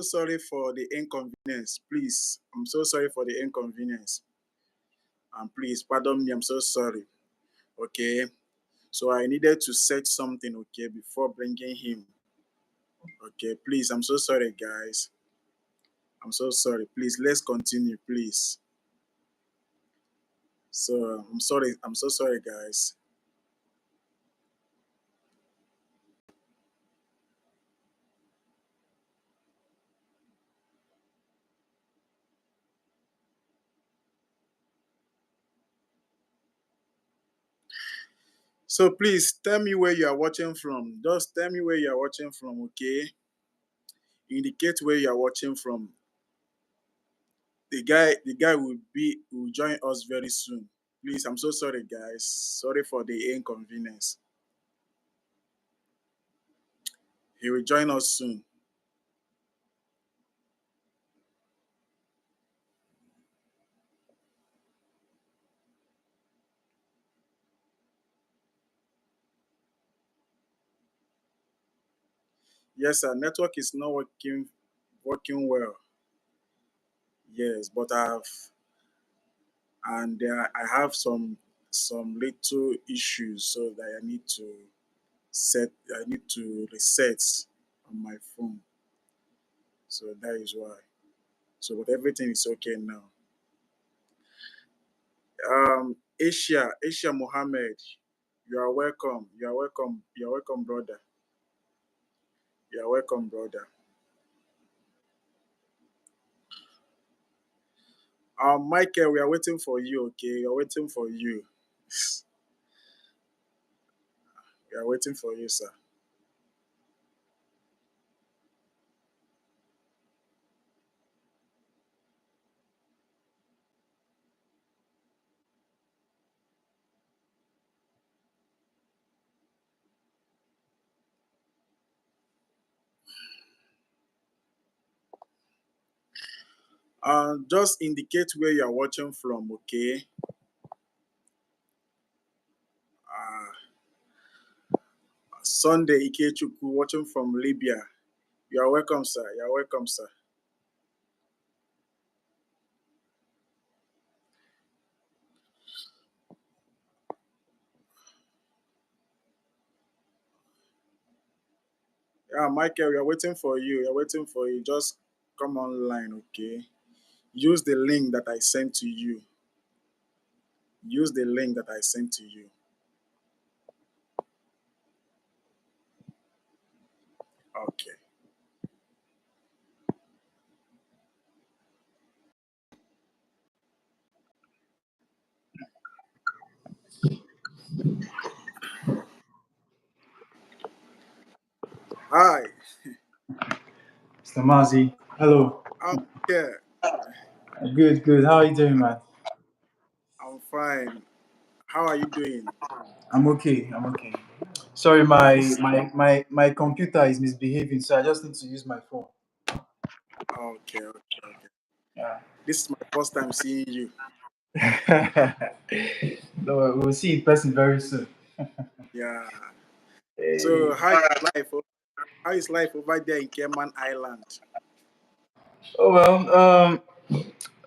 sorry for the inconvenience. Please, I'm so sorry for the inconvenience. And please pardon me. I'm so sorry. Okay. So I needed to set something, okay, before bringing him. Okay, please. I'm so sorry, guys. I'm so sorry. Please, let's continue, please. So I'm sorry. I'm so sorry, guys. So please tell me where you are watching from. Just tell me where you are watching from, okay? Indicate where you are watching from. The guy will join us very soon. Please, I'm so sorry, guys. Sorry for the inconvenience. He will join us soon. Yes, our network is not working well. Yes, but I have some little issues, so that I need to reset on my phone. So that is why. So but everything is okay now. Asia Mohammed, you are welcome. You are welcome. You are welcome, brother. You are welcome, brother. Michael, we are waiting for you. Okay, we are waiting for you. We are waiting for you, sir. Just indicate where you are watching from. Okay. Uh, Sunday Ikechukwu watching from Libya. You are welcome, sir. You are welcome, sir. Yeah, Michael, we are waiting for you. We are waiting for you. Just come online, okay? Use the link that I sent to you. Use the link that I sent to you. Okay. Hi. Mr. Mazi, hello. I'm here. Good, good. How are you doing, man? I'm fine. How are you doing? I'm okay. I'm okay. Sorry, Nice. my computer is misbehaving, so I just need to use my phone. Okay, okay, okay. Yeah. This is my first time seeing you. No, we'll see in person very soon. Yeah. So Hey. how is life over there in Cayman Island? Oh well,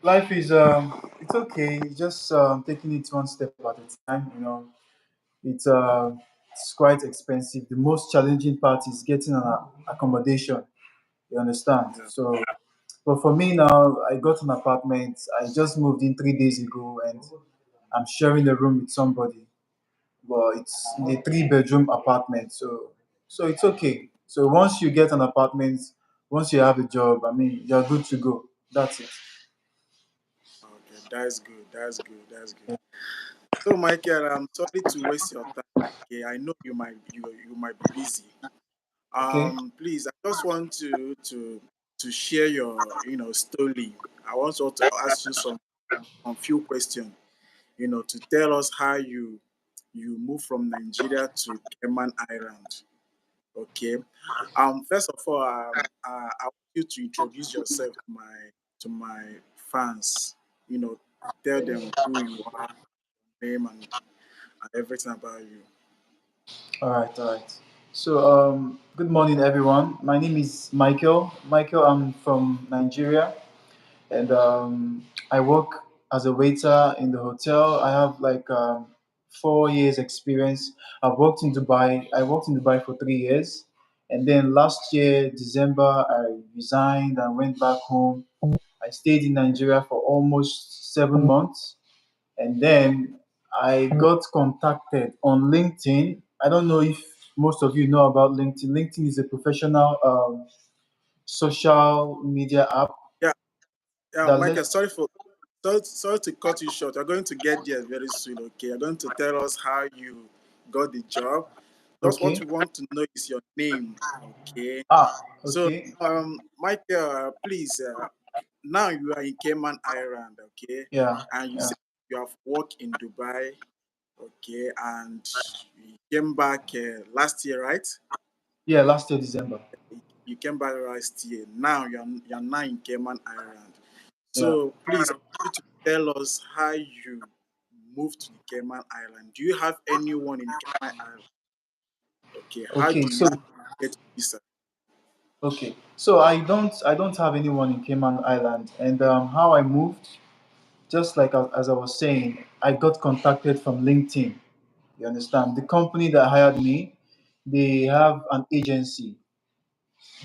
life is it's okay. Just taking it one step at a time. It's quite expensive. The most challenging part is getting an accommodation. You understand? Yeah. So, but for me now, I got an apartment. I just moved in 3 days ago, and I'm sharing a room with somebody. But it's in a three-bedroom apartment, so it's okay. So once you get an apartment, once you have a job, I mean, you're good to go. That's it. Okay, that's good. That's good. That's good. So, Michael, I'm sorry to waste your time. Okay, I know you might be busy. Okay. Please, I just want to share your story. I also want to ask you some few questions. To tell us how you moved from Nigeria to Cayman Island. Okay. First of all, I want you to introduce yourself to my fans. You know, tell them who you are, name, and everything about you. All right. All right. Good morning, everyone. My name is Michael. Michael, I'm from Nigeria, and I work as a waiter in the hotel. I have 4 years experience. I've worked in Dubai. I worked in Dubai for 3 years, and then last year December I resigned and went back home. I stayed in Nigeria for almost 7 months, and then I got contacted on LinkedIn. I don't know if most of you know about LinkedIn. LinkedIn is a professional social media app Yeah, yeah, that Michael. lets. Sorry to cut you short. You're going to get there very soon. Okay, you're going to tell us how you got the job. Just what Okay. we want to know is your name. Okay. Ah, So, okay. Michael, please. Now you are in Cayman Island. Okay, Yeah, and you yeah. said you have worked in Dubai. Okay, and you came back last year, right? Yeah, last year December. You came back last year. Now you're now in Cayman Island. Yeah. So please, I want you to tell us how you moved to the Cayman Island. Do you have anyone in Cayman Island? Okay, how Okay, do so you get visa? I don't have anyone in Cayman Island, and how I moved, just like as I was saying, I got contacted from LinkedIn. You understand? The company that hired me, they have an agency.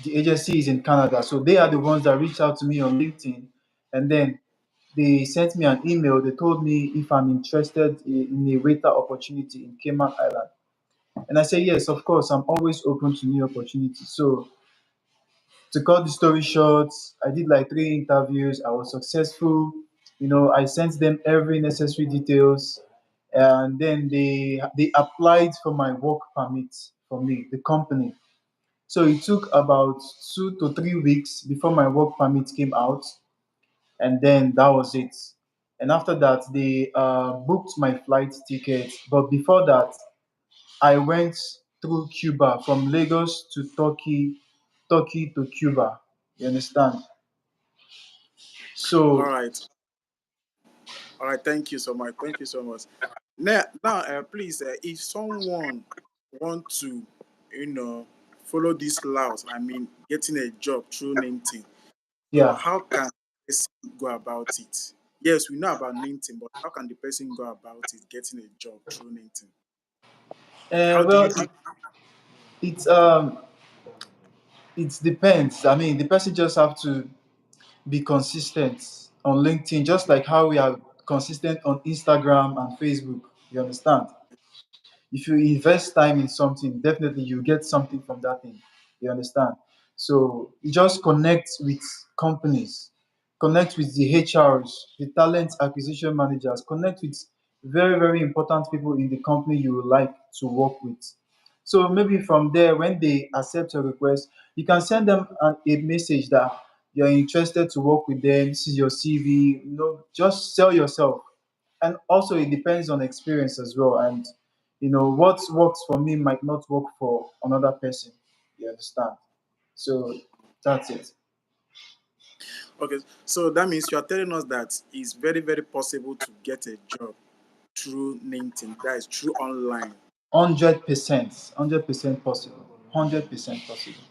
The agency is in Canada, so they are the ones that reached out to me on LinkedIn, and then they sent me an email. They told me if I'm interested in a waiter opportunity in Cayman Island, and I say yes, of course. I'm always open to new opportunities. So to cut the story short, I did like 3 interviews. I was successful. I sent them every necessary details, and then they applied for my work permit for me, the company. So it took about 2 to 3 weeks before my work permit came out, and then that was it. And after that, they booked my flight ticket. But before that, I went through Cuba from Lagos to Turkey, Turkey to Cuba. You understand? All So right, all right. Thank you so much. Thank you so much. Now, please, if someone want to, you know, follow these laws, I mean, getting a job through LinkedIn. So yeah. how can the person go about it? Yes, we know about LinkedIn, but how can the person go about it getting a job through LinkedIn? How do Well, you do? it's it depends. I mean, the person just have to be consistent on LinkedIn, just like how we are consistent on Instagram and Facebook. You understand? If you invest time in something, definitely you get something from that thing. You understand? So you just connect with companies, connect with the HRs, the talent acquisition managers, connect with very, very important people in the company you would like to work with. So maybe from there, when they accept your request, you can send them a message that you're interested to work with them. This is your CV. Just sell yourself. And also, it depends on experience as well. And what works for me might not work for another person. You understand? So that's it. Okay, so that means you are telling us that it's very, very possible to get a job through LinkedIn. That is through online. 100%, 100% possible. 100% possible.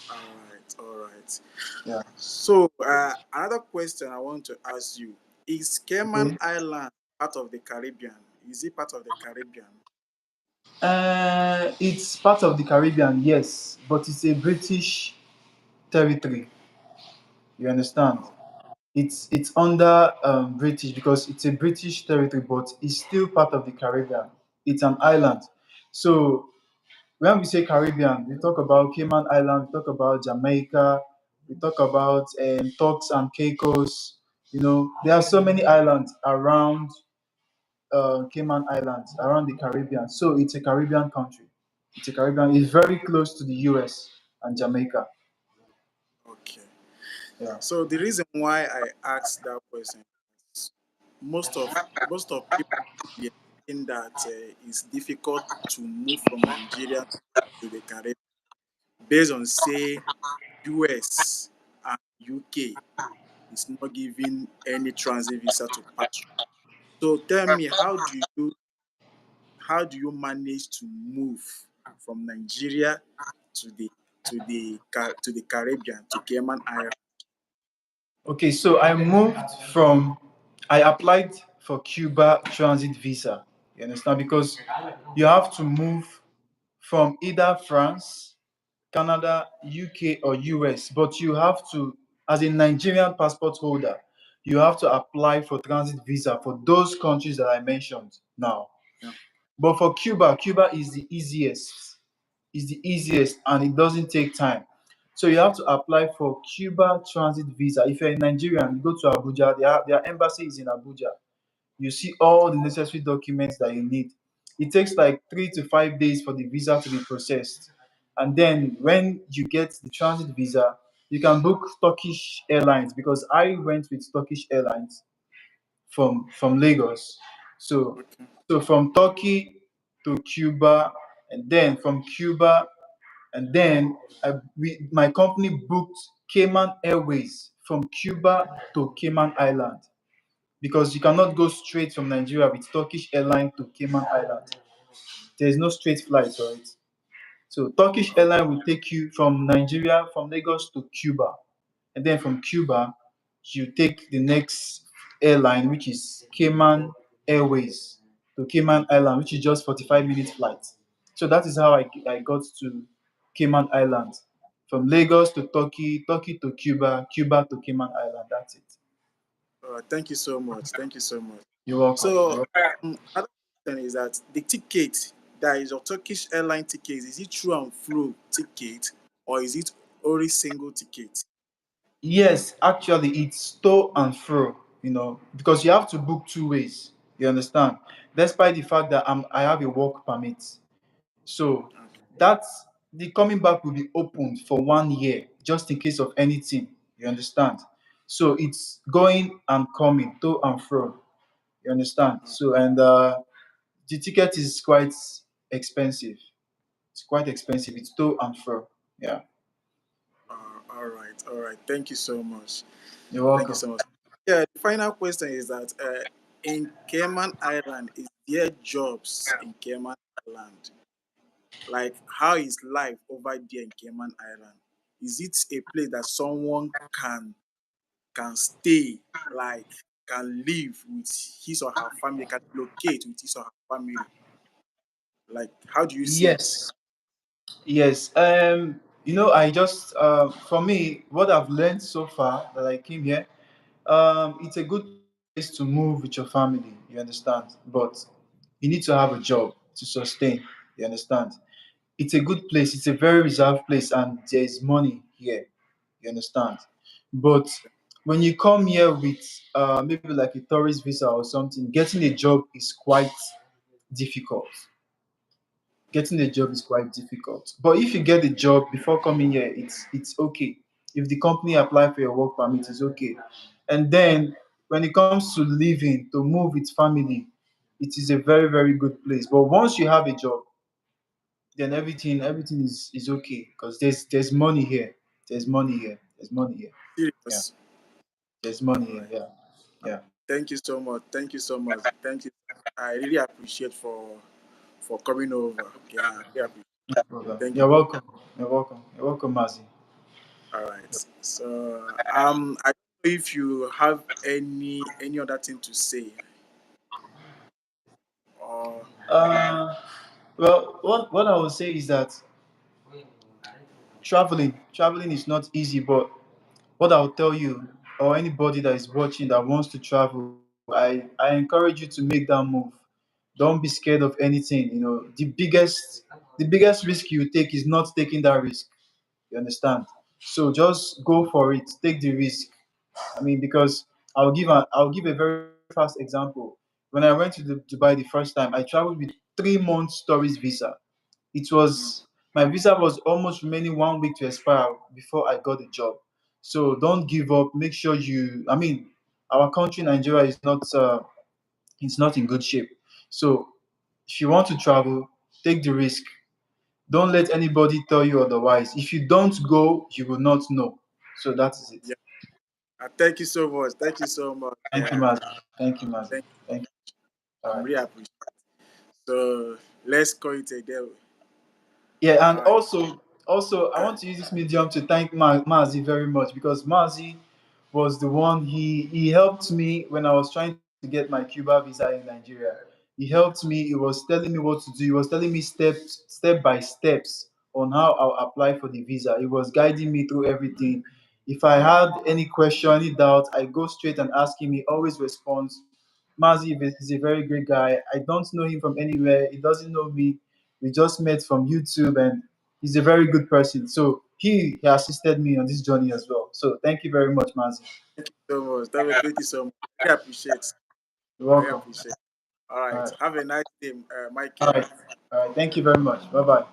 All right, all right. Yeah. So another question I want to ask you is Cayman Okay. Island part of the Caribbean? Is it part of the Caribbean? It's part of the Caribbean, yes, but it's a British territory. You understand? Oh, It's under British because it's a British territory, but it's still part of the Caribbean. It's an island. So when we say Caribbean, we talk about Cayman Island, we talk about Jamaica, we talk about Turks and Caicos. There are so many islands around Cayman Islands, around the Caribbean. So it's a Caribbean country. It's a Caribbean. It's very close to the US and Jamaica. okay. Yeah. So the reason why I asked that question is most of people they think that it's difficult to move from Nigeria to the Caribbean based on say US and UK is not giving any transit visa to pass through. So tell me, how do you manage to move? from Nigeria to the to the Caribbean to Cayman Island? Okay, so I applied for Cuba transit visa. You understand? Because you have to move from either France, Canada, UK, or US, but you have to, as a Nigerian passport holder, you have to apply for transit visa for those countries that I mentioned now. Yeah. But for Cuba, Cuba is the easiest and it doesn't take time. So you have to apply for Cuba transit visa. If you're a Nigerian, you go to Abuja, their embassy is in Abuja. You see all the necessary documents that you need. It takes like 3 to 5 days for the visa to be processed. And then when you get the transit visa, you can book Turkish Airlines because I went with Turkish Airlines from Lagos. So Okay. so from Turkey to Cuba, and then from Cuba, and then my company booked Cayman Airways from Cuba to Cayman Island because you cannot go straight from Nigeria with Turkish airline to Cayman Island. There is no straight flight for it. So Turkish Oh, airline will take you from Nigeria, from Lagos to Cuba, and then from Cuba, you take the next airline, which is Cayman Airways to Cayman Island, which is just 45 minutes flight. So that is how I got to Cayman Island. From Lagos to Turkey, Turkey to Cuba, Cuba to Cayman Island. That's it. thank you so much. Thank you so much. You're welcome. So, You're welcome. another question is that the ticket that is your Turkish airline ticket, is it through and through ticket or is it only single ticket? Yes, actually, it's to and fro, because you have to book two ways. You understand? Despite the fact that I have a work permit. So Okay. that's the coming back will be opened for 1 year just in case of anything. You understand? So it's going and coming to and fro. You understand? Uh, So and the ticket is quite expensive. It's quite expensive. It's to and fro. Yeah. all right, all right. Thank you so much. You're Thank you welcome. so much. Yeah, the final question is that in Cayman Island, is there jobs in Cayman Island? Like, how is life over there in Cayman Island? Is it a place that someone can stay, like can live with his or her family, can locate with his or her family? Like, how do you see it? Yes. Yes. I just for me, what I've learned so far that I came here, it's a good place to move with your family. You understand? But you need to have a job to sustain. You understand? It's a good place. It's a very reserved place, and there is money here. You understand? But when you come here with maybe like a tourist visa or something, getting a job is quite difficult. Getting a job is quite difficult. But if you get a job before coming here, it's okay. If the company apply for your work permit, it's okay. And then when it comes to living, to move with family, it is a very, very good place. But once you have a job, then everything is okay because there's money here. There's money here. There's money here. Yeah. Serious. There's All money here. right. Yeah. Yeah. Thank you so much. Thank you so much. Thank you. I really appreciate for coming over. Yeah, I really appreciate. No problem. Thank you. You're welcome. You're welcome. You're welcome, Mazi. All right. So I don't know if you have any other thing to say or Uh, well, what I would say is that traveling is not easy, but what I'll tell you or anybody that is watching that wants to travel, I encourage you to make that move. Don't be scared of anything. The biggest risk you take is not taking that risk. You understand? So just go for it. Take the risk. I mean, because I'll give a very fast example. When I went to Dubai the first time, I traveled with 3 months tourist visa. It mm, was My visa was almost remaining 1 week to expire before I got the job. So don't give up. Make sure I mean, our country, Nigeria, is not in good shape. So if you want to travel, take the risk. Don't let anybody tell you otherwise. If you don't go, you will not know. So that is it. yeah. Thank you so much. Thank you so much. Thank you, Yeah. Mazi. Thank you, Mazi. Thank Thank you. All I'm right. really appreciate. So let's call it a day. Yeah, and All right. also I want to use this medium to thank Mazi very much, because Mazi was the one, he helped me when I was trying to get my Cuba visa in Nigeria. He helped me. He was telling me what to do. He was telling me step by steps on how I'll apply for the visa. He was guiding me through everything. If I had any question, any doubt, I go straight and ask him. He always responds. Mazi is a very great guy. I don't know him from anywhere. He doesn't know me. We just met from YouTube, and he's a very good person. So he assisted me on this journey as well. So thank you very much, Mazi. Thank you so much. Thank you so much. I really appreciate. You're I really welcome. appreciate. All All right. right. Have a nice day, All Michael. right. All right. Thank you very much. Bye bye.